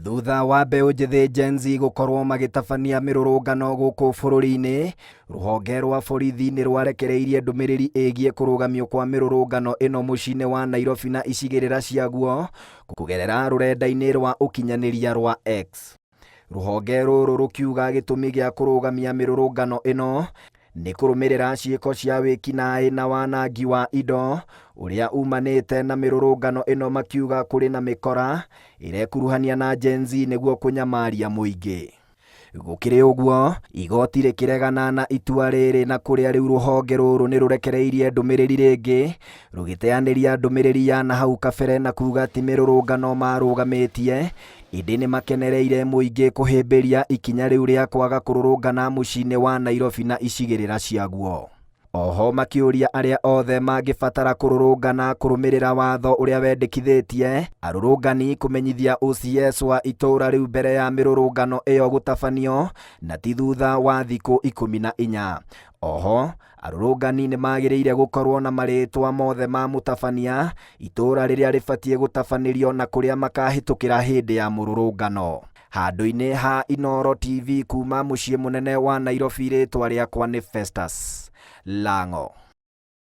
Thutha wa mbeũ njĩthĩ Gen Z gũkorwo magĩtabania mĩrũrũngano gũkũ bũrũri-inĩ, rũhonge rwa borithi nĩ rwarekereirie ndũmĩrĩri ĩgiĩ kũrũgamio kwa mĩrũrũngano ĩno mũciĩ-inĩ wa Nairobi na icigĩrĩra ciaguo kũgerera rũrenda-inĩ rwa ũkinyanĩria rwa X. Rũhonge rũrũ rũkiuga gĩtũmi gĩa kũrũgamia mĩrũrũngano ĩno nĩ kũrũmĩrĩra ciĩko cia wĩkinaĩ na wanangi wa indo ũrĩa umanĩte na mĩrũrũngano ĩno, makiuga kũrĩ na mĩkora ĩrekuruhania na Gen Z nĩguo kũnyamaria mũingĩ. Gũkĩrĩ ũguo, igoti rĩkĩregana na itua rĩrĩ, na kũrĩa rĩu rũhonge rũrũ nĩ rũrekereirie ndũmĩrĩri rĩngĩ rũgĩteanĩria ndũmĩrĩri ya nahau kabere na kuga ti mĩrũrũngano marũgamĩtie, ĩndĩ nĩ makenereire mũingĩ kũhĩmbĩria ikinya rĩu rĩa kwaga kũrũrũngana mũciĩ-inĩ wa Nairobi na icigĩrĩra ciaguo. Oho makĩũria arĩa othe mangĩbatara kũrũrũngana kũrũmĩrĩra watho ũrĩa wendekithĩtie arũrũngani kũmenyithia OCS wa itũũra rĩu mbere ya mĩrũrũngano ĩyo gũtabanio na ti thutha wa thikũ 14. Oho arũrũngani nĩ magĩrĩire gũkorwo na marĩtwa mothe ma mũtabania, itũũra rĩrĩa rĩbatiĩ gũtabanĩrio na kũrĩa makahĩtũkĩra hĩndĩ ya mũrũrũngano. Handũ-inĩ ha Inooro TV kuma mũciĩ mũnene wa Nairobi, rĩtwa rĩakwa nĩ Festus Lang'o.